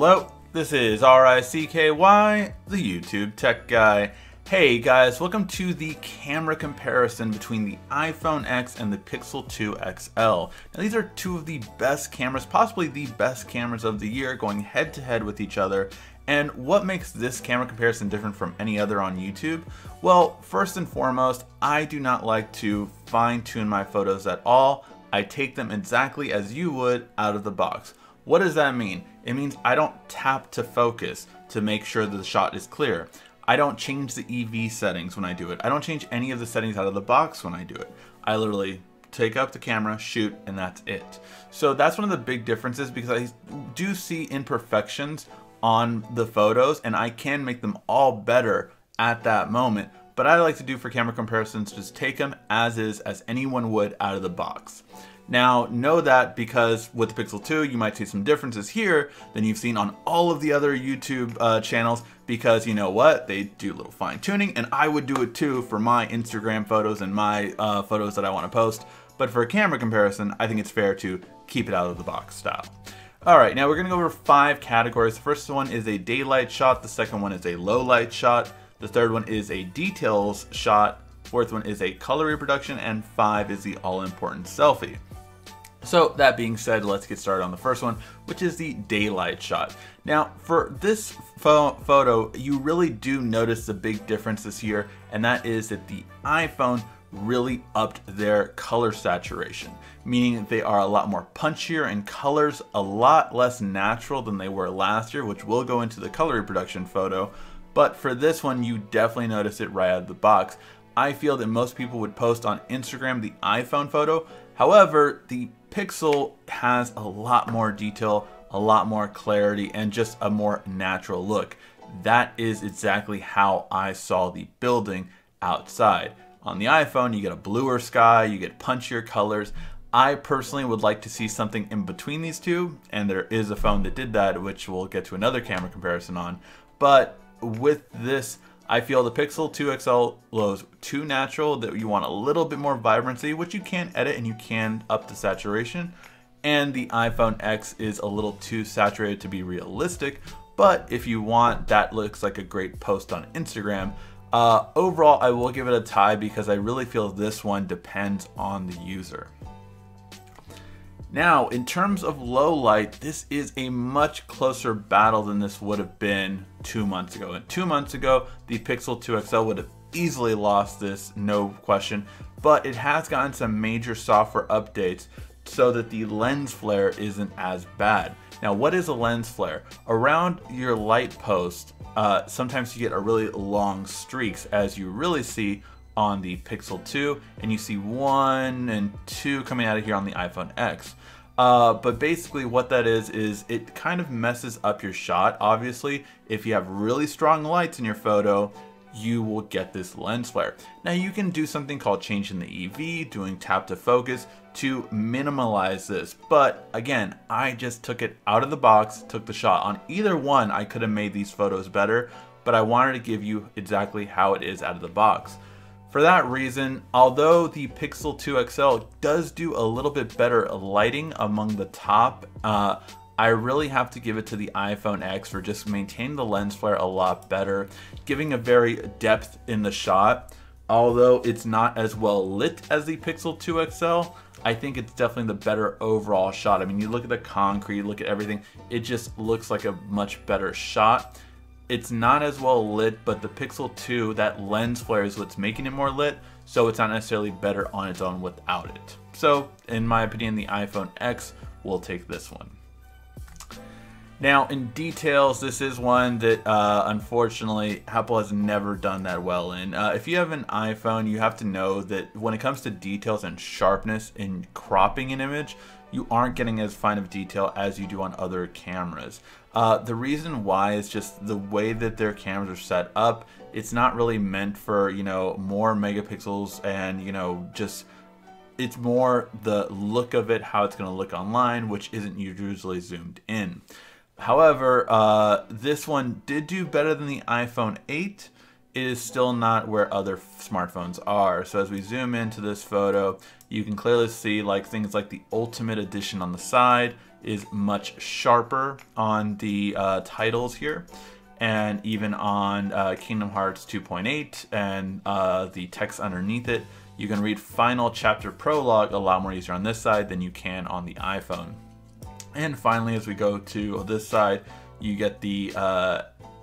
Hello, this is RICKY, the YouTube Tech Guy. Hey guys, welcome to the camera comparison between the iPhone X and the Pixel 2 XL. Now these are two of the best cameras, possibly the best cameras of the year, going head to head with each other. And what makes this camera comparison different from any other on YouTube? Well, first and foremost, I do not like to fine-tune my photos at all. I take them exactly as you would out of the box. What does that mean? It means I don't tap to focus to make sure that the shot is clear. I don't change the EV settings when I do it. I don't change any of the settings out of the box when I do it. I literally take up the camera, shoot, and that's it. So that's one of the big differences, because I do see imperfections on the photos and I can make them all better at that moment. But I like to do for camera comparisons, just take them as is, as anyone would out of the box. Now, know that because with the Pixel 2, you might see some differences here than you've seen on all of the other YouTube channels, because you know what? They do a little fine tuning, and I would do it too for my Instagram photos and my photos that I want to post. But for a camera comparison, I think it's fair to keep it out of the box style. All right, now we're gonna go over 5 categories. The first one is a daylight shot. The second one is a low light shot. The third one is a details shot. Fourth one is a color reproduction, and 5 is the all-important selfie. So that being said, let's get started on the first one, which is the daylight shot. Now for this photo, you really do notice the big difference this year, and that is that the iPhone really upped their color saturation, meaning they are a lot more punchier and colors a lot less natural than they were last year, which will go into the color reproduction photo. But for this one, you definitely notice it right out of the box. I feel that most people would post on Instagram the iPhone photo. However, the Pixel has a lot more detail, a lot more clarity, and just a more natural look. That is exactly how I saw the building outside. On the iPhone, you get a bluer sky, you get punchier colors. I personally would like to see something in between these two, and there is a phone that did that, which we'll get to another camera comparison on. But with this, I feel the Pixel 2 XL was too natural, that you want a little bit more vibrancy, which you can edit and you can up the saturation. And the iPhone X is a little too saturated to be realistic, but if you want, that looks like a great post on Instagram. Overall, I will give it a tie because I really feel this one depends on the user. Now, in terms of low light, this is a much closer battle than this would have been 2 months ago. And 2 months ago, the Pixel 2 XL would have easily lost this, no question. But it has gotten some major software updates so that the lens flare isn't as bad. Now, what is a lens flare? Around your light post, sometimes you get a really long streaks, as you really see on the Pixel 2, and you see 1 and 2 coming out of here on the iPhone X. But basically what that is it kind of messes up your shot. Obviously, if you have really strong lights in your photo, you will get this lens flare. Now you can do something called changing the EV, doing tap to focus to minimize this. But again, I just took it out of the box, took the shot. On either one, I could have made these photos better, but I wanted to give you exactly how it is out of the box. For that reason, although the Pixel 2 XL does do a little bit better lighting among the top, I really have to give it to the iPhone X for just maintaining the lens flare a lot better, giving a very depth in the shot. Although it's not as well lit as the Pixel 2 XL, I think it's definitely the better overall shot. I mean, you look at the concrete, look at everything, it just looks like a much better shot. It's not as well lit, but the Pixel 2, that lens flare is what's making it more lit, so it's not necessarily better on its own without it. So, in my opinion, the iPhone X will take this one. Now, in details, this is one that unfortunately Apple has never done that well in. If you have an iPhone, you have to know that when it comes to details and sharpness in cropping an image, you aren't getting as fine of detail as you do on other cameras. The reason why is just the way that their cameras are set up. It's not really meant for, you know, more megapixels and, you know, just it's more the look of it, how it's going to look online, which isn't usually zoomed in. However, this one did do better than the iPhone 8. It is still not where other smartphones are. So as we zoom into this photo, you can clearly see like things like the Ultimate Edition on the side. is much sharper on the titles here, and even on Kingdom Hearts 2.8 and the text underneath it. You can read Final Chapter Prologue a lot more easier on this side than you can on the iPhone. And finally, as we go to this side, you get the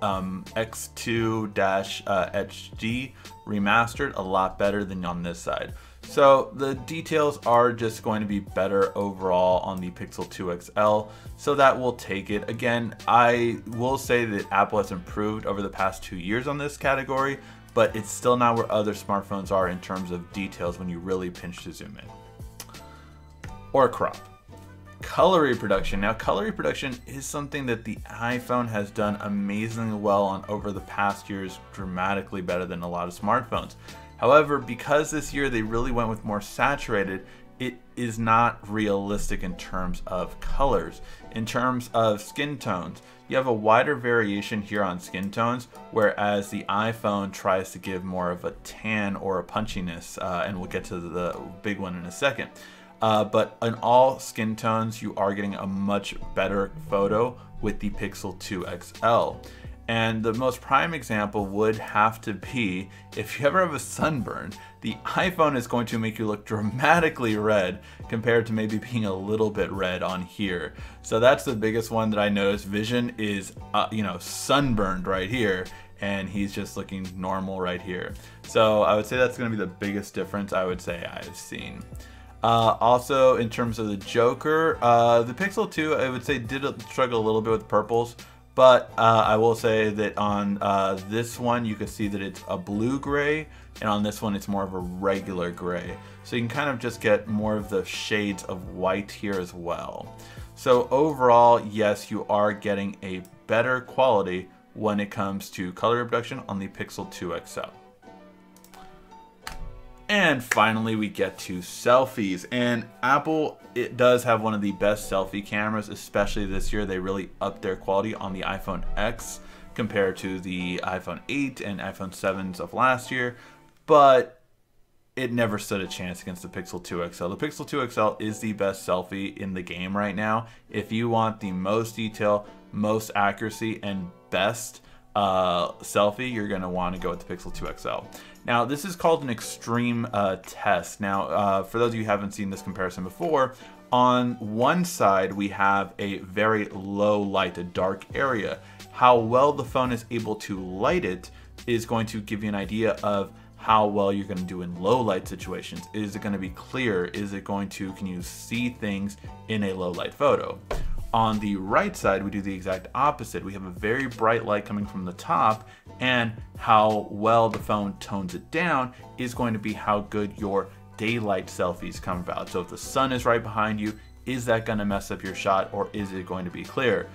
X2-HD remastered, a lot better than on this side. So the details are just going to be better overall on the Pixel 2 XL, so that will take it. Again, I will say that Apple has improved over the past 2 years on this category, but it's still not where other smartphones are in terms of details when you really pinch to zoom in. Or crop. Color reproduction. Now, color reproduction is something that the iPhone has done amazingly well on over the past years, dramatically better than a lot of smartphones. However, because this year they really went with more saturated, it is not realistic in terms of colors. In terms of skin tones, you have a wider variation here on skin tones, whereas the iPhone tries to give more of a tan or a punchiness, and we'll get to the big one in a second. But in all skin tones, you are getting a much better photo with the Pixel 2 XL. And the most prime example would have to be if you ever have a sunburn, the iPhone is going to make you look dramatically red compared to maybe being a little bit red on here. So that's the biggest one that I noticed. Vision is, sunburned right here, and he's just looking normal right here. So I would say that's going to be the biggest difference I would say I've seen. Also, in terms of the Joker, the Pixel 2, I would say, did struggle a little bit with purples. But I will say that on this one, you can see that it's a blue gray, and on this one, it's more of a regular gray. So you can kind of just get more of the shades of white here as well. So overall, yes, you are getting a better quality when it comes to color reproduction on the Pixel 2 XL. And finally, we get to selfies. And Apple, it does have one of the best selfie cameras, especially this year. They really upped their quality on the iPhone X compared to the iPhone 8 and iPhone 7s of last year. But it never stood a chance against the Pixel 2 XL. The Pixel 2 XL is the best selfie in the game right now. If you want the most detail, most accuracy, and best selfie, you're going to want to go with the Pixel 2 XL. Now, this is called an extreme test. Now, for those of you who haven't seen this comparison before, on one side we have a very low light, a dark area. How well the phone is able to light it is going to give you an idea of how well you're going to do in low light situations. Is it going to be clear? Is it going to, can you see things in a low light photo? On the right side, we do the exact opposite. We have a very bright light coming from the top, and how well the phone tones it down is going to be how good your daylight selfies come about. So if the sun is right behind you, is that going to mess up your shot, or is it going to be clear?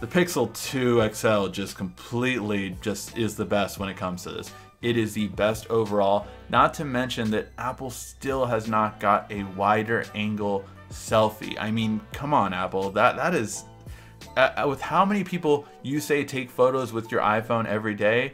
The Pixel 2 XL just completely is the best when it comes to this. It is the best overall, not to mention that Apple still has not got a wider angle selfie. I mean, come on, Apple. That is, with how many people you say take photos with your iPhone every day,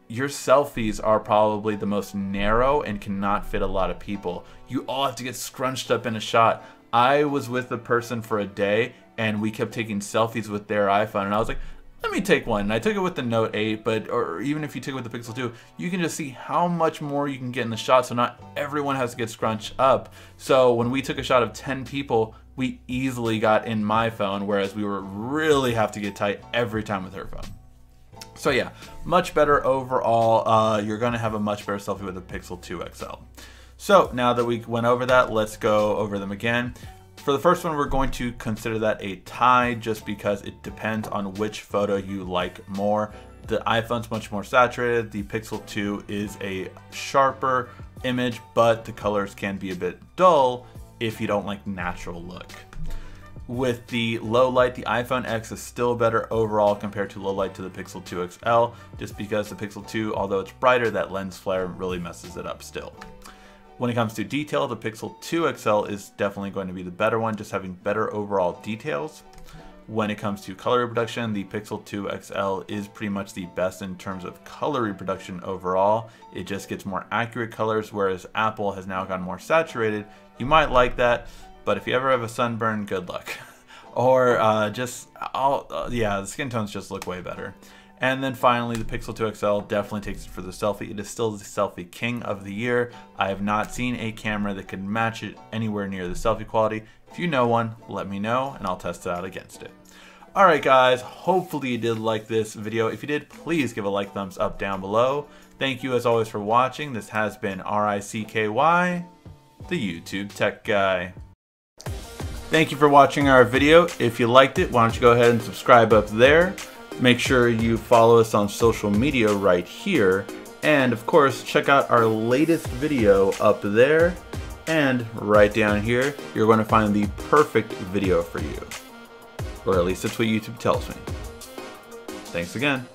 your selfies are probably the most narrow and cannot fit a lot of people. You all have to get scrunched up in a shot. I was with a person for a day and we kept taking selfies with their iPhone, and I was like, let me take one. And I took it with the Note 8, or even if you take it with the Pixel 2, you can just see how much more you can get in the shot, so not everyone has to get scrunched up. So when we took a shot of 10 people, we easily got in my phone, whereas we were really have to get tight every time with her phone. So yeah, much better overall. You're going to have a much better selfie with the Pixel 2 XL. So now that we went over that, let's go over them again. For the first one, we're going to consider that a tie just because it depends on which photo you like more. The iPhone's much more saturated. The Pixel 2 is a sharper image, but the colors can be a bit dull if you don't like natural look. With the low light, the iPhone X is still better overall compared to low light to the Pixel 2 XL, just because the Pixel 2, although it's brighter, that lens flare really messes it up still. When it comes to detail, the Pixel 2 XL is definitely going to be the better one, just having better overall details. When it comes to color reproduction, the Pixel 2 XL is pretty much the best in terms of color reproduction overall. It just gets more accurate colors, whereas Apple has now gotten more saturated. You might like that, but if you ever have a sunburn, good luck. or yeah, the skin tones just look way better. And then finally, the Pixel 2 XL definitely takes it for the selfie. It is still the selfie king of the year. I have not seen a camera that can match it anywhere near the selfie quality. If you know one, let me know and I'll test it out against it. Alright guys, hopefully you did like this video. If you did, please give a like, thumbs up down below. Thank you as always for watching. This has been RICKY, the YouTube Tech Guy. Thank you for watching our video. If you liked it, why don't you go ahead and subscribe up there. Make sure you follow us on social media right here. And of course, check out our latest video up there. And right down here, you're going to find the perfect video for you. Or at least that's what YouTube tells me. Thanks again.